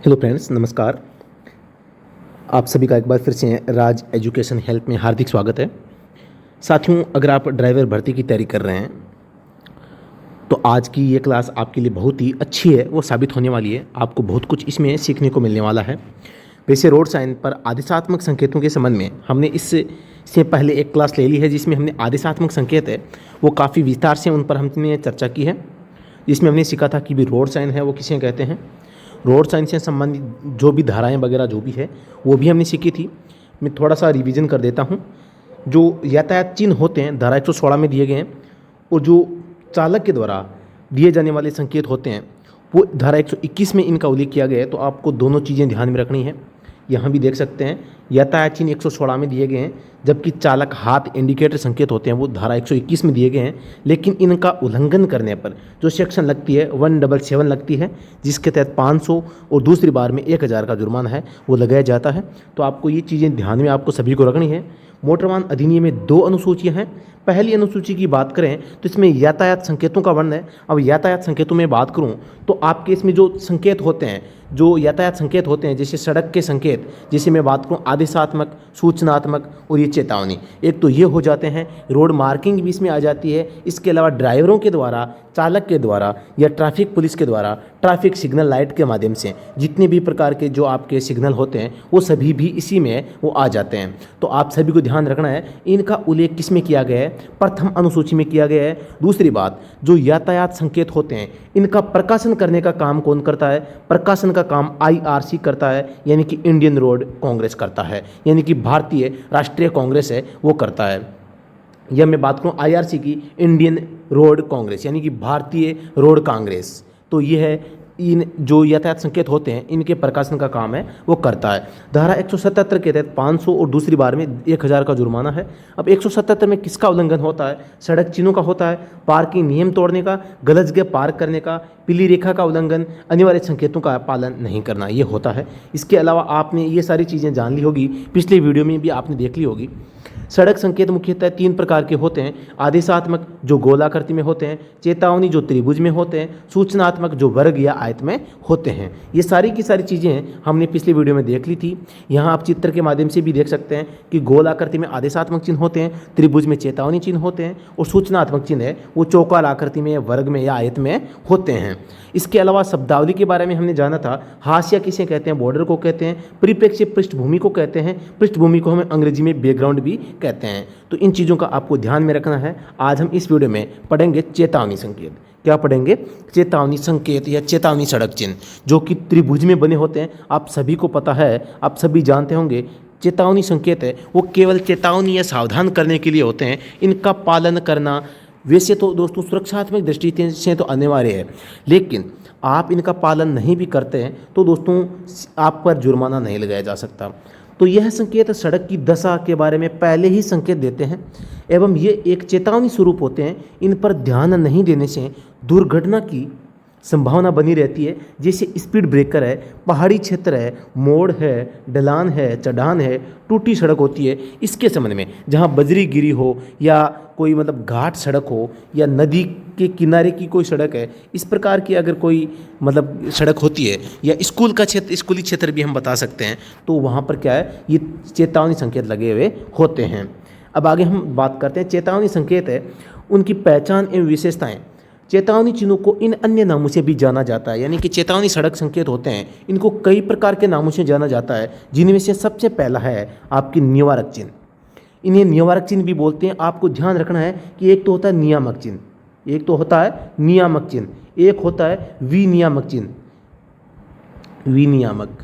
Hello friends, नमस्कार। आप सभी का एक बार फिर से राज एजुकेशन हेल्प में हार्दिक स्वागत है। साथियों, अगर आप ड्राइवर भर्ती की तैयारी कर रहे हैं तो आज की ये क्लास आपके लिए बहुत ही अच्छी है, वो साबित होने वाली है। आपको बहुत कुछ इसमें सीखने को मिलने वाला है। वैसे रोड साइन पर आदेशात्मक संकेतों के संबंध में हमने इससे पहले एक क्लास ले ली है, जिसमें हमने आदेशात्मक संकेत है वो काफ़ी विस्तार से उन पर हमने चर्चा की है। जिसमें हमने सीखा था कि भी रोड साइन है वो किसे कहते हैं, रोड साइन से संबंधित जो भी धाराएं वगैरह जो भी है वो भी हमने सीखी थी। मैं थोड़ा सा रिवीजन कर देता हूँ। जो यातायात चिन्ह होते हैं धारा 116 में दिए गए हैं, और जो चालक के द्वारा दिए जाने वाले संकेत होते हैं वो धारा 121 में इनका उल्लेख किया गया है। तो आपको दोनों चीज़ें ध्यान में रखनी है। यहाँ भी देख सकते हैं यातायात चिन्ह 116 में दिए गए हैं, जबकि चालक हाथ इंडिकेटर संकेत होते हैं वो धारा 121 में दिए गए हैं। लेकिन इनका उल्लंघन करने पर जो सेक्शन लगती है 177 लगती है, जिसके तहत 500 और दूसरी बार में 1000 का जुर्माना है वो लगाया जाता है। तो आपको ये चीज़ें ध्यान में आपको सभी को रखनी है। मोटर वाहन अधिनियम में 2 अनुसूचियाँ हैं। पहली अनुसूची की बात करें तो इसमें यातायात संकेतों का वर्णन है। अब यातायात संकेतों में बात करूं तो आपके इसमें जो संकेत होते हैं, जो यातायात संकेत होते हैं, जैसे सड़क के संकेत, जैसे मैं बात करूं आदेशात्मक, सूचनात्मक और ये चेतावनी, एक तो ये हो जाते हैं। रोड मार्किंग भी इसमें आ जाती है। इसके अलावा ड्राइवरों के द्वारा, चालक के द्वारा या ट्रैफिक पुलिस के द्वारा ट्रैफिक सिग्नल लाइट के माध्यम से जितने भी प्रकार के जो आपके सिग्नल होते हैं वो सभी भी इसी में वो आ जाते हैं। तो आप सभी को ध्यान रखना है इनका उल्लेख किस में किया गया है, प्रथम अनुसूची में किया गया है। दूसरी बात, जो यातायात संकेत होते हैं इनका प्रकाशन करने का काम कौन करता है? प्रकाशन का काम IRC करता है, यानी कि इंडियन रोड कांग्रेस करता है, यानी कि भारतीय राष्ट्रीय कांग्रेस है वो करता है। या मैं बात करूं IRC की, इंडियन रोड कांग्रेस यानी कि भारतीय रोड कांग्रेस, तो ये है इन जो यातायात संकेत होते हैं इनके प्रकाशन का काम है वो करता है। धारा 177 के तहत 500 और दूसरी बार में 1000 का जुर्माना है। अब 177 में किसका उल्लंघन होता है? सड़क चिन्हों का होता है, पार्किंग नियम तोड़ने का, गलत जगह पार्क करने का, पीली रेखा का उल्लंघन, अनिवार्य संकेतों का पालन नहीं करना, ये होता है। इसके अलावा आपने ये सारी चीज़ें जान ली होगी, पिछले वीडियो में भी आपने देख ली होगी। सड़क संकेत मुख्यतः 3 प्रकार के होते हैं। आदेशात्मक जो गोलाकृति में होते हैं, चेतावनी जो त्रिभुज में होते हैं, सूचनात्मक जो वर्ग या आयत में होते हैं। ये सारी की सारी चीज़ें हमने पिछले वीडियो में देख ली थी। यहाँ आप चित्र के माध्यम से भी देख सकते हैं कि गोलाकृति में आदेशात्मक चिन्ह होते हैं, त्रिभुज में चेतावनी चिन्ह होते हैं, और सूचनात्मक चिन्ह है वो चौकोर आकृति में, वर्ग में या आयत में होते हैं। इसके अलावा शब्दावली के बारे में हमने जाना था। हाशिया किसे कहते हैं? बॉर्डर को कहते हैं। परिप्रेक्ष्य पृष्ठभूमि को कहते हैं। पृष्ठभूमि को हमें अंग्रेजी में बैकग्राउंड भी कहते हैं। तो इन चीज़ों का आपको ध्यान में रखना है। आज हम इस वीडियो में पढ़ेंगे चेतावनी संकेत। क्या पढ़ेंगे? चेतावनी संकेत या चेतावनी सड़क चिन्ह, जो कि त्रिभुज में बने होते हैं। आप सभी को पता है, आप सभी जानते होंगे, चेतावनी संकेत है वो केवल चेतावनी या सावधान करने के लिए होते हैं। इनका पालन करना वैसे तो दोस्तों सुरक्षात्मक दृष्टि से तो अनिवार्य है, लेकिन आप इनका पालन नहीं भी करते हैं तो दोस्तों आप पर जुर्माना नहीं लगाया जा सकता। तो यह संकेत सड़क की दशा के बारे में पहले ही संकेत देते हैं एवं ये एक चेतावनी स्वरूप होते हैं। इन पर ध्यान नहीं देने से दुर्घटना की संभावना बनी रहती है। जैसे स्पीड ब्रेकर है, पहाड़ी क्षेत्र है, मोड़ है, ढलान है, चढ़ान है, टूटी सड़क होती है। इसके संबंध में जहाँ बजरी गिरी हो या कोई मतलब घाट सड़क हो या नदी के किनारे की कोई सड़क है, इस प्रकार की अगर कोई मतलब सड़क होती है, या स्कूल का क्षेत्र, स्कूली क्षेत्र भी हम बता सकते हैं, तो वहाँ पर क्या है, ये चेतावनी संकेत लगे हुए होते हैं। अब आगे हम बात करते हैं चेतावनी संकेत है उनकी पहचान एवं विशेषताएँ। चेतावनी चिन्हों को इन अन्य नामों से भी जाना जाता है, यानी कि चेतावनी सड़क संकेत होते हैं इनको कई प्रकार के नामों से जाना जाता है, जिनमें से सबसे पहला है आपकी निवारक चिन्ह। इन्हें निवारक चिन्ह भी बोलते हैं। आपको ध्यान रखना है कि एक तो होता है नियामक चिन्ह, एक तो होता है नियामक चिन्ह, एक होता है विनियामक चिन्ह, विनियामक,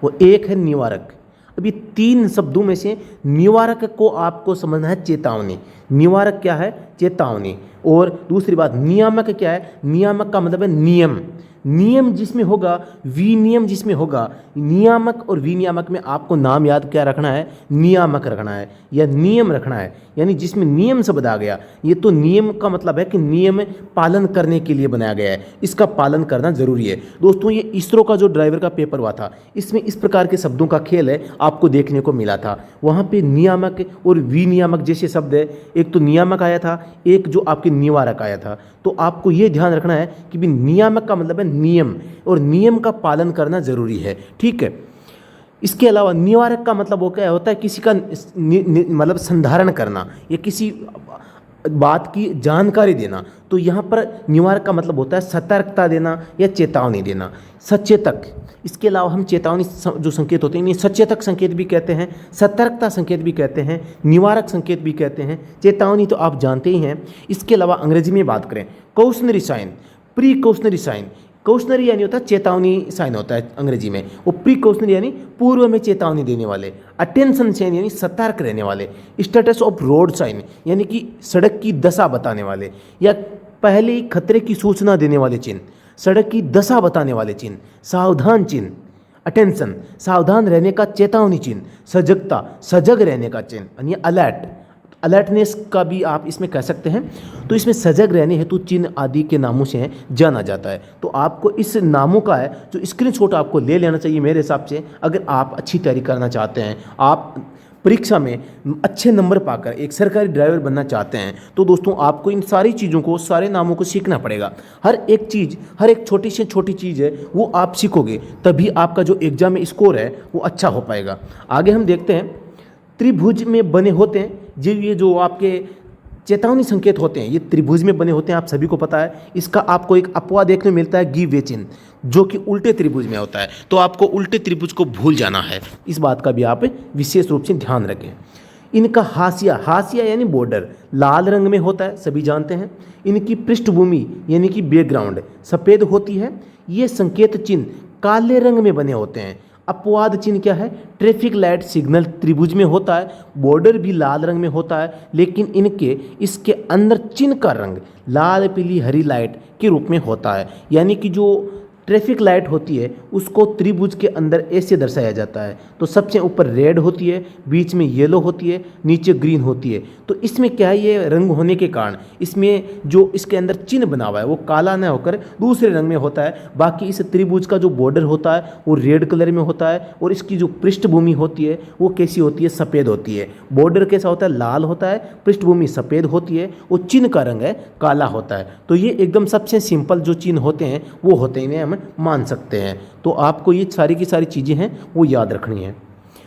वो एक है निवारक। अभी 3 शब्दों में से निवारक को आपको समझना है चेतावनी। निवारक क्या है? चेतावनी। और दूसरी बात, नियामक क्या है? नियामक का मतलब है नियम। नियम जिसमें होगा, विनियम जिसमें होगा। नियामक और विनियामक में आपको नाम याद क्या रखना है? नियामक रखना है या नियम रखना है, यानी जिसमें नियम शब्द आ गया। ये तो नियम का मतलब है कि नियम पालन करने के लिए बनाया गया है, इसका पालन करना जरूरी है। दोस्तों ये इसरो का जो ड्राइवर का पेपर हुआ था, इसमें इस प्रकार के शब्दों का खेल है आपको देखने को मिला था। वहाँ पे नियामक और विनियामक जैसे शब्द है, एक तो नियामक आया था, एक जो आपके निवारक आया था। तो आपको ये ध्यान रखना है कि भी नियामक का मतलब है नियम, और नियम का पालन करना ज़रूरी है, ठीक है। इसके अलावा निवारक का मतलब वो क्या होता है, किसी का मतलब संधारण करना या किसी बात की जानकारी देना। तो यहाँ पर निवारक का मतलब होता है सतर्कता देना या चेतावनी देना, सचेतक। इसके अलावा हम चेतावनी जो संकेत होते हैं इन्हें सचेतक संकेत भी कहते हैं, सतर्कता संकेत भी कहते हैं, निवारक संकेत भी कहते हैं, चेतावनी तो आप जानते ही हैं। इसके अलावा अंग्रेजी में बात करें, cautionary sign, precautionary sign. Cautionary यानी होता है चेतावनी साइन होता है अंग्रेजी में, वो प्री कॉशनरी यानी पूर्व में चेतावनी देने वाले, अटेंशन साइन यानी सतर्क रहने वाले, स्टेटस ऑफ रोड साइन यानी कि सड़क की दशा बताने वाले या पहले ही खतरे की सूचना देने वाले चिन्ह, सड़क की दशा बताने वाले चिन्ह, सावधान चिन्ह, अटेंशन सावधान रहने का चेतावनी चिन्ह, सजगता सजग रहने का चिन्ह यानी अलर्ट, अलर्टनेस का भी आप इसमें कह सकते हैं। तो इसमें सजग रहने हेतु चिन्ह आदि के नामों से जाना जाता है। तो आपको इस नामों का है जो स्क्रीनशॉट आपको ले लेना चाहिए मेरे हिसाब से, अगर आप अच्छी तैयारी करना चाहते हैं, आप परीक्षा में अच्छे नंबर पाकर एक सरकारी ड्राइवर बनना चाहते हैं, तो दोस्तों आपको इन सारी चीज़ों को, सारे नामों को सीखना पड़ेगा। हर एक चीज़, हर एक छोटी से छोटी चीज़ है वो आप सीखोगे, तभी आपका जो एग्जाम में स्कोर है वो अच्छा हो पाएगा। आगे हम देखते हैं, त्रिभुज में बने होते हैं ये जो आपके चेतावनी संकेत होते हैं, ये त्रिभुज में बने होते हैं, आप सभी को पता है। इसका आपको एक अपवाद देखने मिलता है, गिव वे चिन्ह, जो कि उल्टे त्रिभुज में होता है। तो आपको उल्टे त्रिभुज को भूल जाना है, इस बात का भी आप विशेष रूप से ध्यान रखें। इनका हाशिया, हाशिया यानी बॉर्डर, लाल रंग में होता है, सभी जानते हैं। इनकी पृष्ठभूमि यानी कि बैकग्राउंड सफ़ेद होती है। ये संकेत चिन्ह काले रंग में बने होते हैं। अपवाद चिन्ह क्या है, ट्रैफिक लाइट सिग्नल त्रिभुज में होता है, बॉर्डर भी लाल रंग में होता है, लेकिन इसके अंदर चिन्ह का रंग लाल पीली हरी लाइट के रूप में होता है। यानी कि जो ट्रैफिक लाइट होती है उसको त्रिभुज के अंदर ऐसे दर्शाया जाता है। तो सबसे ऊपर रेड होती है, बीच में येलो होती है, नीचे ग्रीन होती है। तो इसमें क्या है, ये रंग होने के कारण इसमें जो इसके अंदर चिन्ह बना हुआ है वो काला न होकर दूसरे रंग में होता है। बाकी इस त्रिभुज का जो बॉर्डर होता है वो रेड कलर में होता है, और इसकी जो पृष्ठभूमि होती है वो कैसी होती है, सफ़ेद होती है। बॉर्डर कैसा होता है, लाल होता है, पृष्ठभूमि सफ़ेद होती है, और चिन्ह का रंग है काला होता है। तो ये एकदम सबसे सिंपल जो चिन्ह होते हैं वो होते हैं, इन्हें हम मान सकते हैं। तो आपको ये सारी की सारी चीज़ें हैं वो याद रखनी है।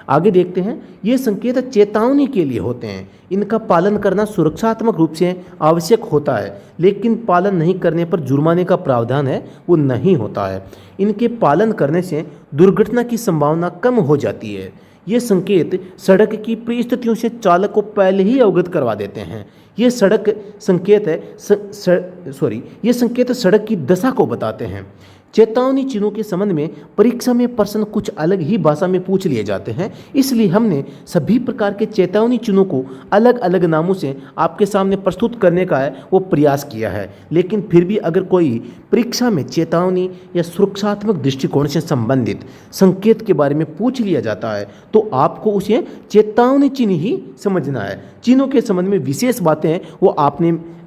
आगे देखते हैं, ये संकेत चेतावनी के लिए होते हैं। इनका पालन करना सुरक्षात्मक रूप से आवश्यक होता है, लेकिन पालन नहीं करने पर जुर्माने का प्रावधान है वो नहीं होता है। इनके पालन करने से दुर्घटना की संभावना कम हो जाती है। ये संकेत सड़क की परिस्थितियों से चालक को पहले ही अवगत करवा देते हैं। ये संकेत सड़क की दशा को बताते हैं। चेतावनी चिन्हों के संबंध में परीक्षा में प्रश्न कुछ अलग ही भाषा में पूछ लिए जाते हैं, इसलिए हमने सभी प्रकार के चेतावनी चिन्हों को अलग अलग नामों से आपके सामने प्रस्तुत करने का है वो प्रयास किया है। लेकिन फिर भी अगर कोई परीक्षा में चेतावनी या सुरक्षात्मक दृष्टिकोण से संबंधित संकेत के बारे में पूछ लिया जाता है तो आपको उसे चेतावनी चिन्ह ही समझना है। चिन्हों के संबंध में विशेष बातें वो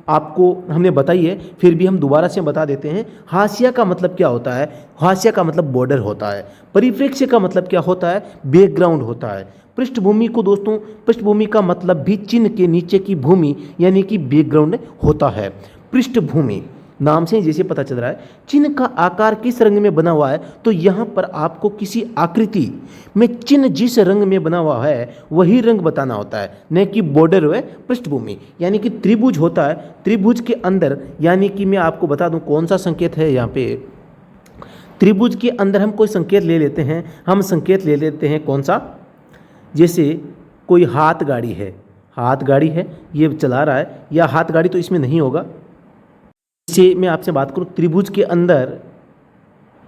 आपको हमने बताई है, फिर भी हम दोबारा से बता देते हैं। हाशिया का मतलब क्या होता है, हाशिया का मतलब बॉर्डर होता है। परिप्रेक्ष्य का मतलब क्या होता है, बैकग्राउंड होता है। पृष्ठभूमि को दोस्तों, पृष्ठभूमि का मतलब भी चिन्ह के नीचे की भूमि यानी कि बैकग्राउंड होता है। पृष्ठभूमि नाम से जैसे पता चल रहा है, चिन्ह का आकार किस रंग में बना हुआ है, तो यहाँ पर आपको किसी आकृति में चिन्ह जिस रंग में बना हुआ है वही रंग बताना होता है, न कि बॉर्डर व पृष्ठभूमि। यानी कि त्रिभुज होता है, त्रिभुज के अंदर, यानी कि मैं आपको बता दूं कौन सा संकेत है यहाँ पे। त्रिभुज के अंदर हम कोई संकेत ले लेते हैं, हम संकेत ले लेते हैं कौन सा, जैसे कोई हाथ गाड़ी है, हाथ गाड़ी है ये चला रहा है, या हाथ गाड़ी तो इसमें नहीं होगा। जैसे मैं आपसे बात करूं, त्रिभुज के अंदर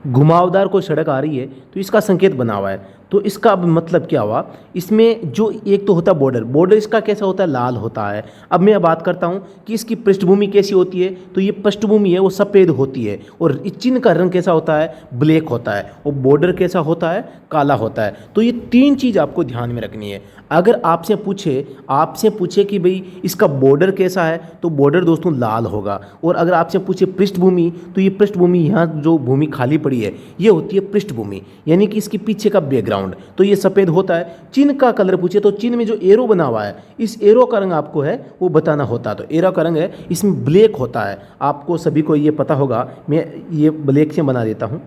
घुमावदार कोई सड़क आ रही है तो इसका संकेत बना हुआ है। तो इसका अब मतलब क्या हुआ, इसमें जो एक तो होता है बॉर्डर, बॉर्डर इसका कैसा होता है, लाल होता है। अब मैं बात करता हूँ कि इसकी पृष्ठभूमि कैसी होती है, तो ये पृष्ठभूमि है वो सफ़ेद होती है, और इस चिन्ह का रंग कैसा होता है, ब्लैक होता है, और बॉर्डर कैसा होता है, काला होता है। तो ये तीन चीज़ आपको ध्यान में रखनी है। अगर आपसे पूछे कि भाई इसका बॉर्डर कैसा है, तो बॉर्डर दोस्तों लाल होगा। और अगर आपसे पूछे पृष्ठभूमि, तो ये पृष्ठभूमि, यहाँ जो भूमि खाली पड़ी है ये होती है पृष्ठभूमि, यानी कि इसके पीछे का बैकग्राउंड। बैकग्राउंड, तो ये सफ़ेद होता है। चिन्ह का कलर पूछे तो चिन्ह में जो एरो बना हुआ है, इस एरो का रंग आपको है वो बताना होता है। तो एरो का रंग है इसमें ब्लैक होता है, आपको सभी को ये पता होगा। मैं ये ब्लैक से बना देता हूँ,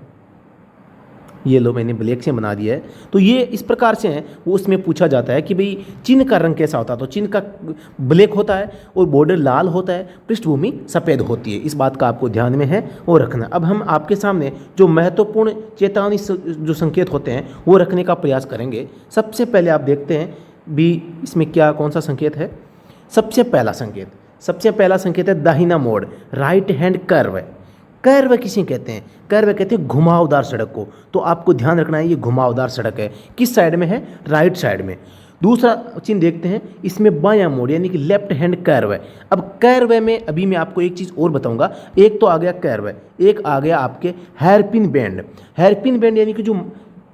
ये लो मैंने ब्लैक से बना दिया है। तो ये इस प्रकार से है, वो उसमें पूछा जाता है कि भाई चिन्ह का रंग कैसा होता है, तो चिन्ह का ब्लैक होता है और बॉर्डर लाल होता है, पृष्ठभूमि सफ़ेद होती है। इस बात का आपको ध्यान में है वो रखना। अब हम आपके सामने जो महत्वपूर्ण चेतावनी जो संकेत होते हैं वो रखने का प्रयास करेंगे। सबसे पहले आप देखते हैं भी इसमें क्या कौन सा संकेत है। सबसे पहला संकेत है दाहिना मोड़, राइट हैंड कर्व। कर्व किसे कहते हैं? कर्व कहते हैं घुमावदार सड़क को। तो आपको ध्यान रखना है ये घुमावदार सड़क है, किस साइड में है? राइट साइड में। दूसरा चिन्ह देखते हैं, इसमें बायां मोड़ यानी कि लेफ्ट हैंड कर्व है। अब कर्व में अभी मैं आपको एक चीज़ और बताऊंगा। एक तो आ गया कर्व, एक आ गया आपके हेयरपिन बैंड। हेयरपिन बैंड यानी कि जो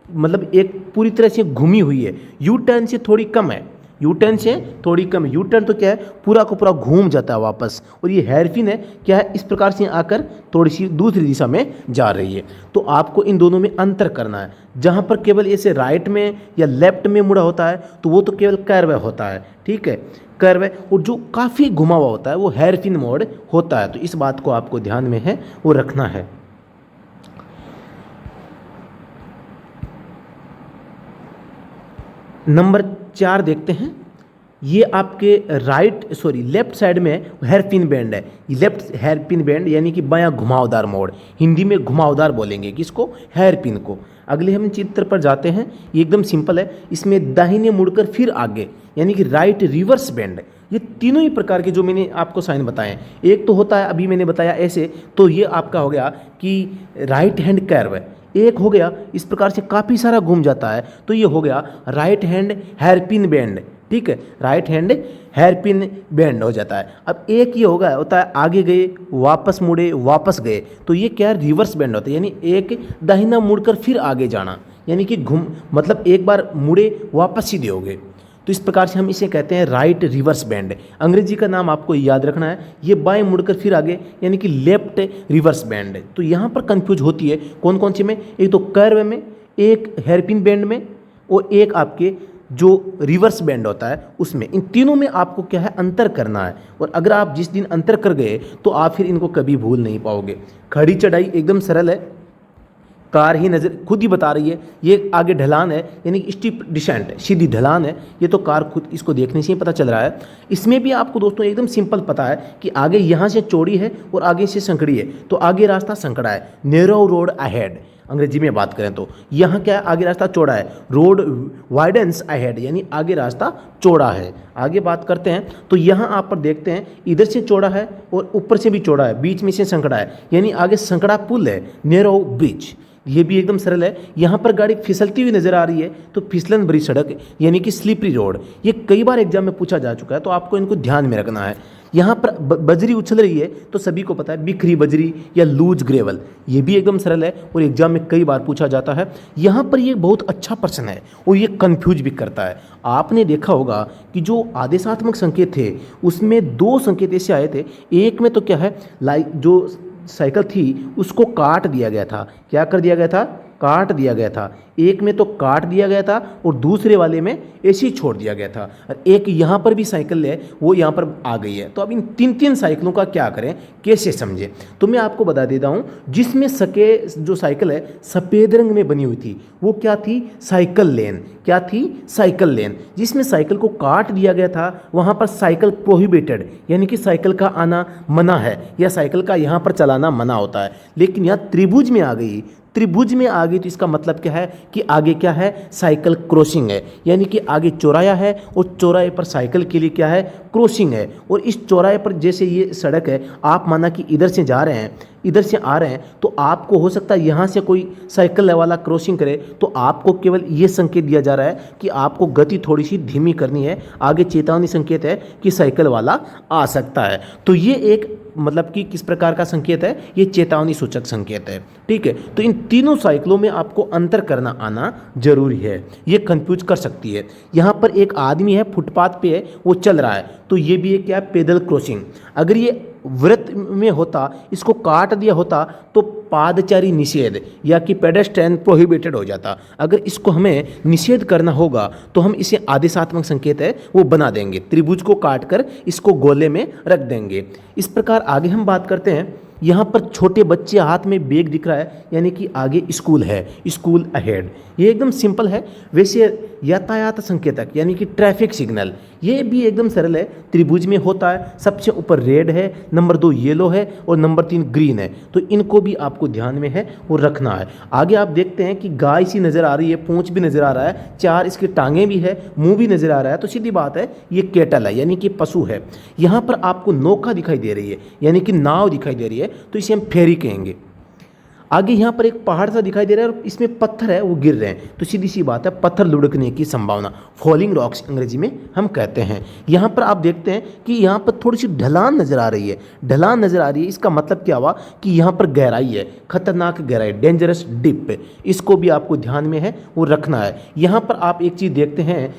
मतलब एक पूरी तरह से घूमी हुई है, यू टर्न से थोड़ी कम है, यू टर्न से थोड़ी कम है। यू टर्न तो क्या है, पूरा का पूरा घूम जाता है वापस। और ये हेयरपिन है क्या है, इस प्रकार से आकर थोड़ी सी दूसरी दिशा में जा रही है। तो आपको इन दोनों में अंतर करना है। जहाँ पर केवल ऐसे राइट में या लेफ्ट में मुड़ा होता है तो वो तो केवल कर्व होता है, ठीक है, कर्व। और जो काफ़ी घुमा हुआ होता है वो हेयरपिन मोड़ होता है। तो इस बात को आपको ध्यान में है वो रखना है। नंबर 4 देखते हैं। ये आपके लेफ्ट साइड में हेयरपिन बैंड है। लेफ्ट हेयरपिन बैंड यानी कि बायां घुमावदार मोड़, हिंदी में घुमावदार बोलेंगे किसको? हेयरपिन को। अगले हम चित्र पर जाते हैं, ये एकदम सिंपल है। इसमें दाहिने मुड़कर फिर आगे यानी कि राइट रिवर्स बैंड। ये तीनों ही प्रकार के जो मैंने आपको साइन बताए हैं, एक तो होता है अभी मैंने बताया ऐसे, तो ये आपका हो गया कि राइट हैंड कर्व है। एक हो गया इस प्रकार से काफ़ी सारा घूम जाता है, तो ये हो गया राइट हैंड हेयरपिन बैंड, ठीक है, राइट हैंड हेयरपिन बैंड हो जाता है। अब एक ये होता है आगे गए वापस मुड़े वापस गए, तो ये क्या है? रिवर्स बैंड होता है, यानी एक दाहिना मुड़कर फिर आगे जाना, यानी कि मतलब एक बार मुड़े वापस सीधे हो गए। तो इस प्रकार से हम इसे कहते हैं राइट रिवर्स बैंड। अंग्रेजी का नाम आपको याद रखना है, ये बाएं मुड़कर फिर आगे यानी कि लेफ्ट रिवर्स बैंड। तो यहाँ पर कंफ्यूज होती है कौन कौन से में, एक तो कर्व में, एक हेयरपिन बैंड में, और एक आपके जो रिवर्स बैंड होता है उसमें। इन तीनों में आपको क्या है? अंतर करना है। और अगर आप जिस दिन अंतर कर गए तो आप फिर इनको कभी भूल नहीं पाओगे। खड़ी चढ़ाई एकदम सरल है, कार ही नज़र खुद ही बता रही है। ये आगे ढलान है यानी कि स्टीप डिसेंट, सीधी ढलान है, ये तो कार खुद इसको देखने से ही पता चल रहा है। इसमें भी आपको दोस्तों एकदम सिंपल पता है कि आगे यहाँ से चौड़ी है और आगे से संकड़ी है, तो आगे रास्ता संकड़ा है, नैरो रोड अहेड। अंग्रेजी में बात करें तो यहाँ क्या है? आगे रास्ता चौड़ा है, रोड वाइडेंस अहेड, यानी आगे रास्ता चौड़ा है। आगे बात करते हैं तो यहाँ आप पर देखते हैं इधर से चौड़ा है और ऊपर से भी चौड़ा है, बीच में से संकड़ा है, यानी आगे संकड़ा पुल है, नैरो ब्रिज। ये भी एकदम सरल है। यहाँ पर गाड़ी फिसलती हुई नजर आ रही है तो फिसलन भरी सड़क यानी कि स्लिपरी रोड। ये कई बार एग्जाम में पूछा जा चुका है, तो आपको इनको ध्यान में रखना है। यहाँ पर बजरी उछल रही है तो सभी को पता है बिखरी बजरी या लूज ग्रेवल, ये भी एकदम सरल है और एग्जाम में कई बार पूछा जाता है। यहाँ पर ये बहुत अच्छा प्रश्न है और ये कंफ्यूज भी करता है। आपने देखा होगा कि जो आदेशात्मक संकेत थे उसमें 2 संकेत ऐसे आए थे। एक में तो क्या है, जो साइकिल थी उसको काट दिया गया था। क्या कर दिया गया था? काट दिया गया था। एक में तो काट दिया गया था और दूसरे वाले में ऐसे ही छोड़ दिया गया था। और एक यहाँ पर भी साइकिल है वो यहाँ पर आ गई है। तो अब इन 3 साइकिलों का क्या करें, कैसे समझें? तो मैं आपको बता देता हूँ। जिसमें जो साइकिल है सफ़ेद रंग में बनी हुई थी वो क्या थी? साइकिल लेन। क्या थी? साइकिल लेन। जिसमें साइकिल को काट दिया गया था वहाँ पर साइकिल प्रोहिबिटेड, यानी कि साइकिल का आना मना है या साइकिल का यहाँ पर चलाना मना होता है। लेकिन यहाँ त्रिभुज में आ गई, त्रिभुज में आ गई तो इसका मतलब क्या है कि आगे क्या है? साइकिल क्रॉसिंग है, यानी कि आगे चौराया है और चौराहे पर साइकिल के लिए क्या है? क्रॉसिंग है। और इस चौराहे पर जैसे ये सड़क है, आप माना कि इधर से जा रहे हैं, इधर से आ रहे हैं, तो आपको हो सकता है यहाँ से कोई साइकिल वाला क्रॉसिंग करे तो आपको केवल ये संकेत दिया जा रहा है कि आपको गति थोड़ी सी धीमी करनी है। आगे चेतावनी संकेत है कि साइकिल वाला आ सकता है। तो ये एक मतलब कि किस प्रकार का संकेत है? ये चेतावनी सूचक संकेत है। ठीक है। तो इन तीनों साइकिलों में आपको अंतर करना आना जरूरी है, ये कंफ्यूज कर सकती है। यहाँ पर एक आदमी है, फुटपाथ पे है, वो चल रहा है, तो ये भी एक क्या है, पैदल क्रॉसिंग। अगर ये वृत्त में होता, इसको काट दिया होता, तो पादचारी निषेध या कि पेडेस्ट्रियन प्रोहिबिटेड हो जाता। अगर इसको हमें निषेध करना होगा तो हम इसे आदेशात्मक संकेत है वो बना देंगे, त्रिभुज को काट कर इसको गोले में रख देंगे। इस प्रकार आगे हम बात करते हैं। यहाँ पर छोटे बच्चे हाथ में बैग दिख रहा है, यानी कि आगे स्कूल है, स्कूल अहेड। ये एकदम सिंपल है। वैसे यातायात संकेतक यानी कि ट्रैफिक सिग्नल, ये भी एकदम सरल है, त्रिभुज में होता है। सबसे ऊपर रेड है, नंबर 2 येलो है और नंबर 3 ग्रीन है। तो इनको भी आपको ध्यान में है वो रखना है। आगे आप देखते हैं कि गाय सी नज़र आ रही है, पूंछ भी नज़र आ रहा है, 4 इसकी टांगें भी है, मुंह भी नज़र आ रहा है। तो सीधी बात है ये केटल है, यानी कि पशु है। यहाँ पर आपको नौका दिखाई दे रही है, यानी कि नाव दिखाई दे रही है, तो इसे हम फेरी कहेंगे। आगे यहाँ पर एक पहाड़ सा दिखाई दे रहा है और इसमें पत्थर है वो गिर रहे हैं, तो सीधी सी बात है पत्थर लुढ़कने की संभावना, फॉलिंग रॉक्स अंग्रेजी में हम कहते हैं। यहाँ पर आप देखते हैं कि यहाँ पर थोड़ी सी ढलान नज़र आ रही है, ढलान नज़र आ रही है। इसका मतलब क्या हुआ कि यहाँ पर गहराई है, खतरनाक गहराई, डेंजरस डिप। इसको भी आपको ध्यान में है वो रखना है। यहाँ पर आप एक चीज़ देखते हैं,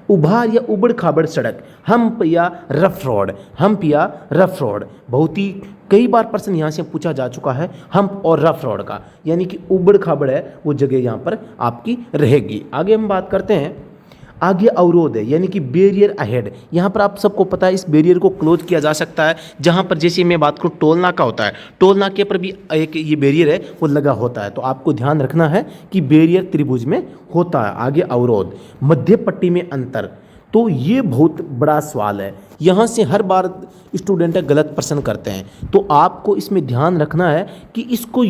उभार या उबड़ खाबड़ सड़क, हम्प या रफ रोड, हम्प या रफ रोड। बहुत ही कई बार प्रश्न यहाँ से पूछा जा चुका है हम्प और रफ रोड का, यानी कि उबड़ खाबड़ है वो जगह यहाँ पर आपकी रहेगी। आगे हम बात करते हैं। आगे अवरोध है, यानी कि बैरियर अहेड। यहाँ पर आप सबको पता है इस बैरियर को क्लोज किया जा सकता है। जहाँ पर जैसे मैं बात करूँ टोल नाका होता है, टोल नाके पर भी एक ये बैरियर है वो लगा होता है। तो आपको ध्यान रखना है कि बैरियर त्रिभुज में होता है। आगे अवरोध, मध्य पट्टी में अंतर। तो ये बहुत बड़ा सवाल है, यहाँ से हर बार स्टूडेंट गलत प्रश्न करते हैं। तो आपको इसमें ध्यान रखना है कि इसको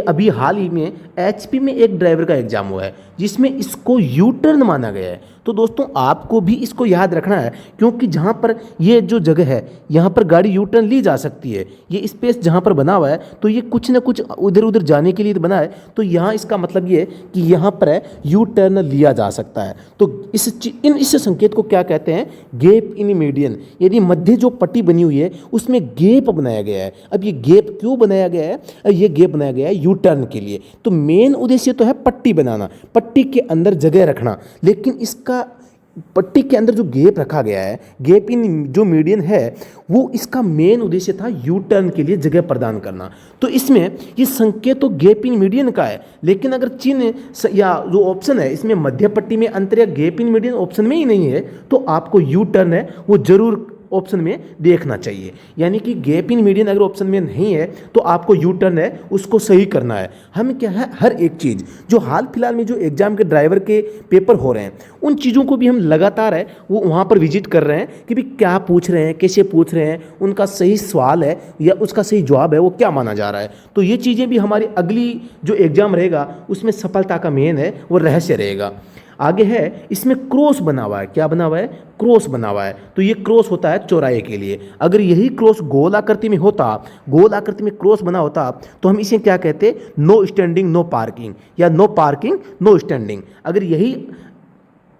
अभी हाल ही में एचपी में एक ड्राइवर का एग्जाम हुआ है जिसमें इसको यू टर्न माना गया है। तो दोस्तों आपको भी इसको याद रखना है, क्योंकि जहाँ पर ये जो जगह है यहाँ पर गाड़ी यू टर्न ली जा सकती है। ये स्पेस जहाँ पर बना हुआ है तो ये कुछ ना कुछ उधर उधर जाने के लिए बना है। तो यहाँ इसका मतलब ये है कि यहाँ पर है यू टर्न लिया जा सकता है। तो इस संकेत को क्या कहते हैं, गैप इन मीडियन। यदि मध्य जो पट्टी बनी हुई है उसमें गैप बनाया गया है। अब ये गैप क्यों बनाया गया है, ये गैप बनाया गया है यू टर्न के लिए। तो मेन उद्देश्य तो है पट्टी बनाना, पट्टी के अंदर जगह रखना, लेकिन इसका पट्टी के अंदर जो गैप रखा गया है, गैप इन जो मीडियन है, वो इसका मेन उद्देश्य था यू टर्न के लिए जगह प्रदान करना। तो इसमें ये संकेत तो गैप इन मीडियन का है, लेकिन अगर चिन्ह या जो ऑप्शन है इसमें मध्य पट्टी में अंतर या गैप इन मीडियन ऑप्शन में ही नहीं है, तो आपको यू टर्न है वो जरूर ऑप्शन में देखना चाहिए। यानी कि गैप इन मीडियन अगर ऑप्शन में नहीं है तो आपको यू टर्न है उसको सही करना है। हम क्या है हर एक चीज़ जो हाल फिलहाल में जो एग्जाम के ड्राइवर के पेपर हो रहे हैं उन चीज़ों को भी हम लगातार है वो वहाँ पर विजिट कर रहे हैं कि भी क्या पूछ रहे हैं, कैसे पूछ रहे हैं, उनका सही सवाल है या उसका सही जवाब है वो क्या माना जा रहा है। तो ये चीज़ें भी हमारी अगली जो एग्ज़ाम रहेगा उसमें सफलता का मेन है वो रहस्य रहेगा। आगे है इसमें क्रॉस बना हुआ है, क्या बना हुआ है, क्रॉस बना हुआ है। तो ये क्रॉस होता है चौराहे के लिए। अगर यही क्रॉस गोल आकृति में होता, गोल आकृति में क्रॉस बना होता तो हम इसे क्या कहते, नो स्टैंडिंग नो पार्किंग या नो पार्किंग नो स्टैंडिंग। अगर यही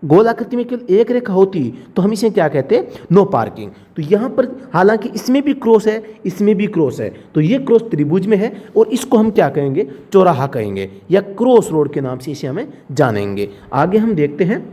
गोल आकृति में केवल एक रेखा होती तो हम इसे क्या कहते, नो पार्किंग। तो यहाँ पर हालांकि इसमें भी क्रॉस है, इसमें भी क्रॉस है, तो ये क्रॉस त्रिभुज में है और इसको हम क्या कहेंगे, चौराहा कहेंगे या क्रॉस रोड के नाम से इसे हमें जानेंगे। आगे हम देखते हैं,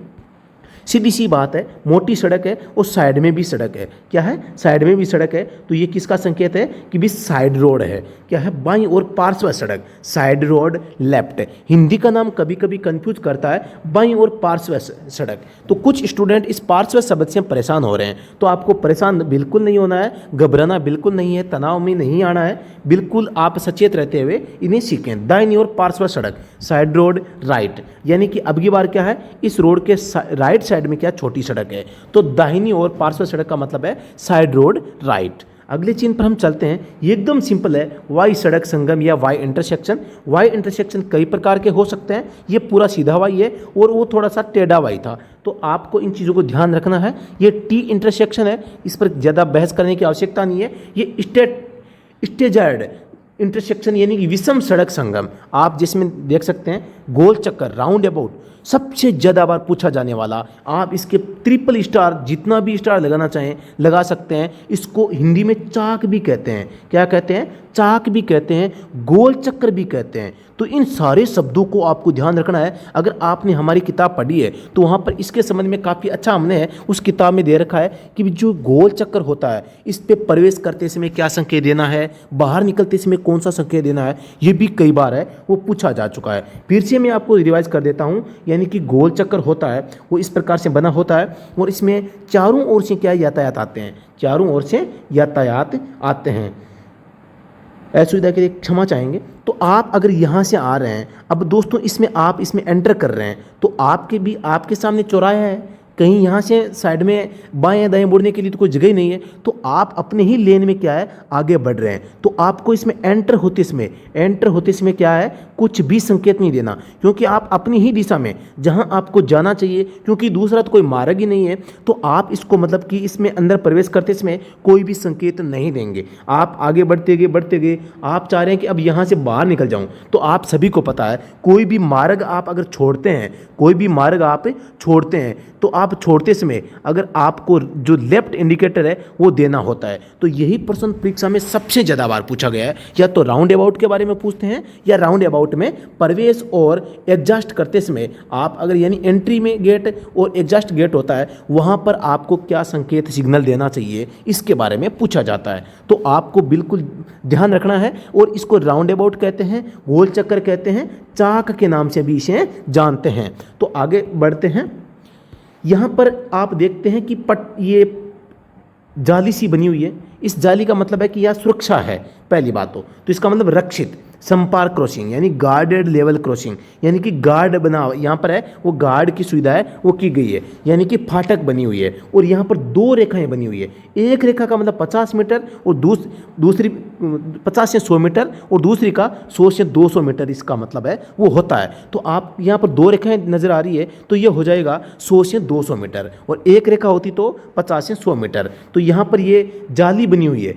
सीधी सी बात है, मोटी सड़क है और साइड में भी सड़क है। क्या है, साइड में भी सड़क है। तो ये किसका संकेत है कि भी साइड रोड है। क्या है, बाईं और पार्श्व सड़क, साइड रोड लेफ्ट। हिंदी का नाम कभी कभी कंफ्यूज करता है बाईं और पार्श्व सड़क। तो कुछ स्टूडेंट इस पार्श्व शब्द से परेशान हो रहे हैं, तो आपको परेशान बिल्कुल नहीं होना है, घबराना बिल्कुल नहीं है, तनाव में नहीं आना है, बिल्कुल आप सचेत रहते हुए इन्हें सीखें। दाईं और पार्श्व सड़क, साइड रोड राइट, यानी कि अब की बार क्या है, इस रोड के राइट साइड में क्या छोटी सड़क है, तो दाहिनी और पार्श्व सड़क का मतलब है साइड रोड राइट। अगले चिन्ह पर हम चलते हैं, ये एकदम सिंपल है, वाई सड़क संगम या वाई इंटरसेक्शन। वाई इंटरसेक्शन कई प्रकार के हो सकते हैं, ये पूरा सीधा वाई है और वो थोड़ा सा टेढ़ा वाई था, तो आपको इन चीज़ों को ध्यान रखना है। ये टी इंटरसेक्शन है, इस पर ज़्यादा बहस करने की आवश्यकता नहीं है। ये स्टेजार्ड इंटरसेक्शन यानी कि विषम सड़क संगम, आप जिसमें देख सकते हैं गोल चक्कर राउंड अबाउट, सबसे ज़्यादा बार पूछा जाने वाला। आप इसके ट्रिपल स्टार, जितना भी स्टार लगाना चाहें लगा सकते हैं। इसको हिंदी में चाक भी कहते हैं। क्या कहते हैं, चाक भी कहते हैं, गोल चक्कर भी कहते हैं। तो इन सारे शब्दों को आपको ध्यान रखना है। अगर आपने हमारी किताब पढ़ी है तो वहाँ पर इसके संबंध में काफ़ी अच्छा हमने उस किताब में दे रखा है कि जो गोल चक्कर होता है इस पे प्रवेश करते समय क्या संकेत देना है, बाहर निकलते समय कौन सा संकेत देना है, ये भी कई बार है वो पूछा जा चुका है। फिर से मैं आपको रिवाइज कर देता हूँ। यानी कि गोल चक्कर होता है वो इस प्रकार से बना होता है और इसमें चारों ओर से क्या यातायात आते हैं, चारों ओर से यातायात आते हैं। असुविधा के लिए क्षमा चाहेंगे। तो आप अगर यहाँ से आ रहे हैं, अब दोस्तों इसमें आप इसमें एंटर कर रहे हैं तो आपके सामने चौराहा है, कहीं यहाँ से साइड में बाएं दाएं मुड़ने के लिए तो कोई जगह ही नहीं है, तो आप अपने ही लेन में क्या है आगे बढ़ रहे हैं। तो आपको इसमें एंटर होते समय क्या है, कुछ भी संकेत नहीं देना, क्योंकि आप अपनी ही दिशा में जहाँ आपको जाना चाहिए, क्योंकि दूसरा तो कोई मार्ग ही नहीं है, तो आप इसको मतलब कि इसमें अंदर प्रवेश करते समय कोई भी संकेत नहीं देंगे। आप आगे बढ़ते गए आप चाह रहे हैं कि अब यहाँ से बाहर निकल जाऊँ, तो आप सभी को पता है कोई भी मार्ग आप अगर छोड़ते हैं तो आप छोड़ते समय अगर आपको जो लेफ्ट इंडिकेटर है वो देना होता है। तो यही प्रश्न परीक्षा में सबसे ज़्यादा बार पूछा गया है। या तो राउंड अबाउट के बारे में पूछते हैं या राउंड अबाउट में प्रवेश और एग्जॉस्ट करते समय आप अगर यानी एंट्री में गेट और एग्जॉस्ट गेट होता है वहाँ पर आपको क्या संकेत सिग्नल देना चाहिए, इसके बारे में पूछा जाता है। तो आपको बिल्कुल ध्यान रखना है। और इसको राउंड अबाउट कहते हैं, गोल चक्कर कहते हैं, चाक के नाम से भी इसे जानते हैं। तो आगे बढ़ते हैं। यहाँ पर आप देखते हैं कि ये जाली सी बनी हुई है। इस जाली का मतलब है कि यह सुरक्षा है पहली बात तो इसका मतलब रक्षित संपर्क क्रॉसिंग यानी गार्डेड लेवल क्रॉसिंग, यानी कि गार्ड बना यहाँ पर है, वो गार्ड की सुविधा है वो की गई है, यानी कि फाटक बनी हुई है। और यहाँ पर दो रेखाएं बनी हुई है, एक रेखा का मतलब 50 मीटर और दूसरी 50 से 100 मीटर और दूसरी का 100 से 200 मीटर, इसका मतलब है वो होता है। तो आप यहाँ पर दो रेखाएं नजर आ रही है तो ये हो जाएगा 100 से 200 मीटर और एक रेखा होती तो 50 से 100 मीटर। तो यहाँ पर ये जाली बनी हुई है,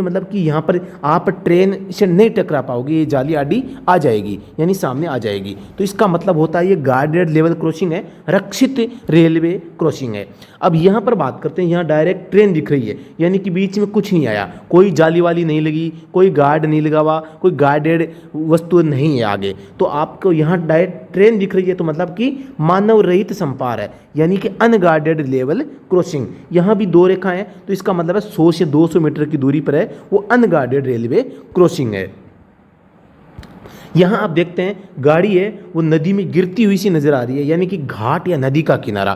मतलब कि यहाँ पर आप ट्रेन से नहीं टकरा पाओगे, ये जाली आड़ी आ जाएगी यानी सामने आ जाएगी। तो इसका मतलब होता है ये गार्डेड लेवल क्रॉसिंग है, रक्षित रेलवे क्रॉसिंग है। अब यहाँ पर बात करते हैं, यहाँ डायरेक्ट ट्रेन दिख रही है यानी कि बीच में कुछ नहीं आया, कोई जाली वाली नहीं लगी, कोई गार्ड नहीं लगा हुआ, कोई गार्डेड वस्तु नहीं है आगे। तो आपको यहाँ डायरेक्ट ट्रेन दिख रही है तो मतलब कि मानव रहित संपार है यानी कि अनगार्डेड लेवल क्रॉसिंग। यहाँ भी दो रेखा है तो इसका मतलब है 100 से 200 मीटर की दूरी पर है वो अनगार्डेड रेलवे क्रॉसिंग है। यहाँ आप देखते हैं गाड़ी है वो नदी में गिरती हुई सी नजर आ रही है यानी कि घाट या नदी का किनारा,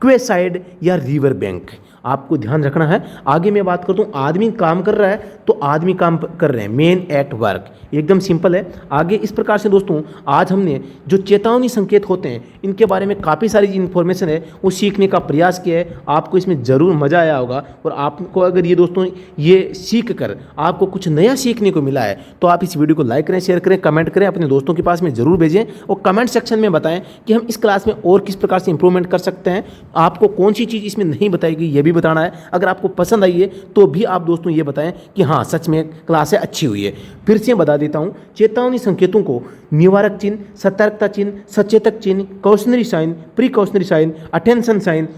क्वे साइड या रिवर बैंक, आपको ध्यान रखना है। आगे मैं बात करता हूँ, आदमी काम कर रहा है तो आदमी काम कर रहे हैं, मैन एट वर्क, एकदम सिंपल है। आगे इस प्रकार से दोस्तों आज हमने जो चेतावनी संकेत होते हैं इनके बारे में काफ़ी सारी इन्फॉर्मेशन है वो सीखने का प्रयास किया है। आपको इसमें ज़रूर मज़ा आया होगा और आपको अगर ये दोस्तों ये सीख कर आपको कुछ नया सीखने को मिला है तो आप इस वीडियो को लाइक करें, शेयर करें, कमेंट करें, अपने दोस्तों के पास में ज़रूर भेजें और कमेंट सेक्शन में बताएं कि हम इस क्लास में और किस प्रकार से इंप्रूवमेंट कर सकते हैं, आपको कौन सी चीज़ इसमें नहीं बताई गई ये भी बताना है। अगर आपको पसंद आई है तो भी आप दोस्तों ये बताएं कि हाँ सच में क्लास है अच्छी हुई है। फिर से बता देता हूँ, चेतावनी संकेतों को निवारक चिन्ह, सतर्कता चिन्ह, सचेतक चिन्ह, cautionary sign, precautionary sign, attention sign,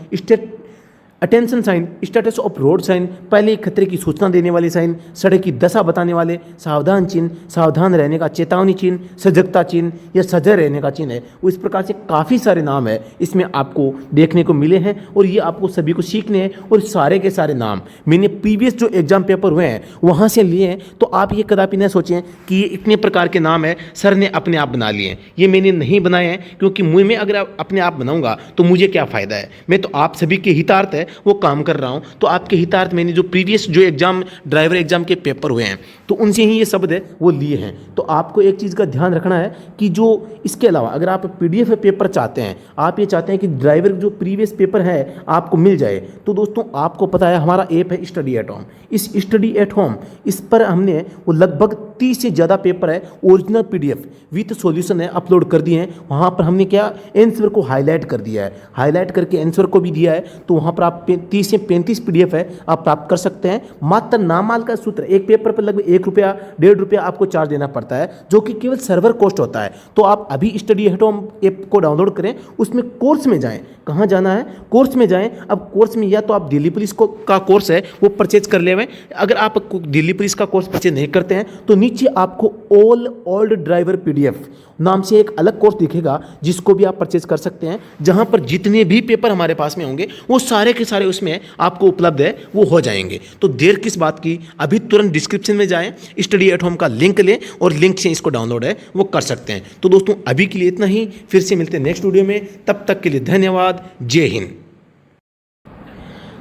attention sign, status of road sign, पहले खतरे की सूचना देने वाले साइन, सड़क की दशा बताने वाले, सावधान चिन्ह, सावधान रहने का चेतावनी चिन्ह, सजगता चिन्ह या सजग रहने का चिन्ह है। वो इस प्रकार से काफ़ी सारे नाम है इसमें आपको देखने को मिले हैं और ये आपको सभी को सीखने हैं। और सारे के सारे नाम मैंने प्रीवियस जो एग्जाम पेपर हुए हैं वहाँ से लिए हैं। तो आप ये कदापि न सोचें कि ये इतने प्रकार के नाम है सर ने अपने आप बना लिए हैं, ये मैंने नहीं बनाए हैं, क्योंकि मैं अगर अपने आप बनाऊंगा तो मुझे क्या फ़ायदा है। मैं तो आप सभी के हितार्थ है वो काम कर रहा हूं। तो आपके हितार्थ मैंने जो प्रीवियस जो एग्जाम ड्राइवर एग्जाम के पेपर हुए हैं तो उनसे ही ये शब्द है वो लिए हैं। तो आपको एक चीज़ का ध्यान रखना है कि जो इसके अलावा अगर आप पीडीएफ पेपर चाहते हैं, आप ये चाहते हैं कि ड्राइवर जो प्रीवियस पेपर है आपको मिल जाए, तो दोस्तों आपको पता है हमारा ऐप है स्टडी एट होम। इस स्टडी एट होम इस पर हमने वो लगभग 30 से ज़्यादा पेपर है ओरिजिनल पीडीएफ विथ सॉल्यूशन है अपलोड कर दिए हैं। वहाँ पर हमने क्या आंसर को हाईलाइट कर दिया है, हाईलाइट करके आंसर को भी दिया है। तो वहाँ पर आप 30 से 35 PDF है आप प्राप्त कर सकते हैं। मात्र नामाल का सूत्र, एक पेपर पर लगभग 1 रुपया 1.5 रुपया आपको चार्ज देना पड़ता है, जो कि केवल सर्वर कॉस्ट होता है। तो आप अभी स्टडी एट होम ऐप को डाउनलोड करें, उसमें कोर्स में जाएं। कहाँ जाना है? कोर्स में जाएं। अब कोर्स में या तो आप दिल्ली पुलिस का कोर्स है वो परचेज कर ले। अगर आप दिल्ली पुलिस का कोर्स परचेज नहीं करते हैं तो नीचे आपको ऑल ओल्ड ड्राइवर PDF नाम से एक अलग कोर्स दिखेगा, जिसको भी आप परचेज कर सकते हैं, जहां पर जितने भी पेपर हमारे पास में होंगे वो सारे के सारे उसमें आपको उपलब्ध है, वो हो जाएंगे। तो देर किस बात की, अभी तुरंत डिस्क्रिप्शन में जाएं, स्टडी एट होम का लिंक लें और लिंक से इसको डाउनलोड है वो कर सकते हैं। तो दोस्तों अभी के लिए इतना ही, फिर से मिलते हैं नेक्स्ट वीडियो में, तब तक के लिए धन्यवाद। जय Hind.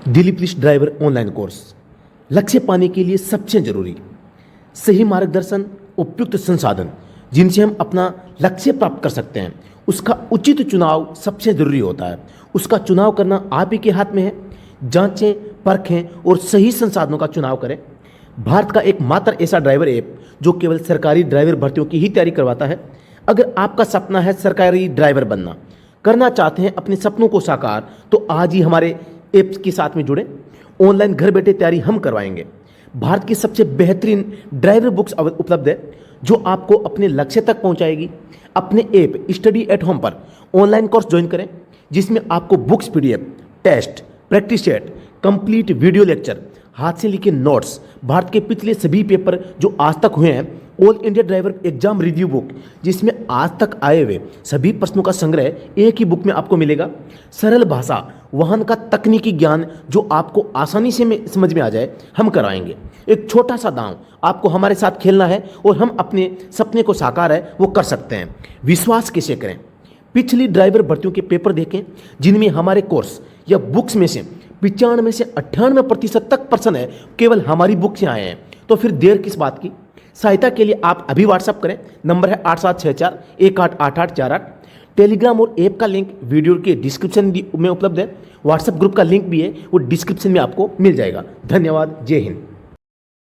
Delhi police driver online course, लक्ष्य पाने के लिए सबसे जरूरी सही मार्गदर्शन, उपयुक्त संसाधन जिनसे हम अपना लक्ष्य प्राप्त कर सकते हैं, उसका उचित चुनाव सबसे जरूरी होता है। उसका चुनाव करना आप ही के हाथ में है। जांचें, परखें और सही संसाधनों का चुनाव करें। भारत का एकमात्र ऐसा ड्राइवर ऐप जो केवल सरकारी ड्राइवर भर्तियों की ही तैयारी करवाता है। अगर आपका सपना है सरकारी ड्राइवर बनना, करना चाहते हैं अपने सपनों को साकार, तो आज ही हमारे ऐप के साथ में जुड़ें। ऑनलाइन घर बैठे तैयारी हम करवाएंगे। भारत की सबसे बेहतरीन ड्राइवर बुक्स उपलब्ध है, जो आपको अपने लक्ष्य तक पहुंचाएगी। अपने ऐप स्टडी एट होम पर ऑनलाइन कोर्स ज्वाइन करें, जिसमें आपको books, PDF, test, practice set, complete video lecture, हाथ से लिखे नोट्स, भारत के पिछले सभी पेपर जो आज तक हुए हैं, all India driver exam review book, जिसमें आज तक आए हुए सभी प्रश्नों का संग्रह एक ही बुक में आपको मिलेगा। सरल भाषा, वाहन का तकनीकी ज्ञान जो आपको आसानी से समझ में आ जाए, हम कराएंगे। एक छोटा सा दांव, आपको हमारे साथ खेलना है और हम अपने सपने को साकार है वो कर सकते हैं। विश्वास कैसे करें? पिछली ड्राइवर भर्तियों के पेपर देखें, जिनमें हमारे कोर्स या बुक्स में से 95 से 98% तक प्रश्न है केवल हमारी बुक से आए हैं। तो फिर देर किस बात की? सहायता के लिए आप अभी व्हाट्सअप करें, नंबर है 8764188848। टेलीग्राम और ऐप का लिंक वीडियो के डिस्क्रिप्शन में उपलब्ध है। व्हाट्सएप ग्रुप का लिंक भी है, वो डिस्क्रिप्शन में आपको मिल जाएगा। धन्यवाद। जय हिंद।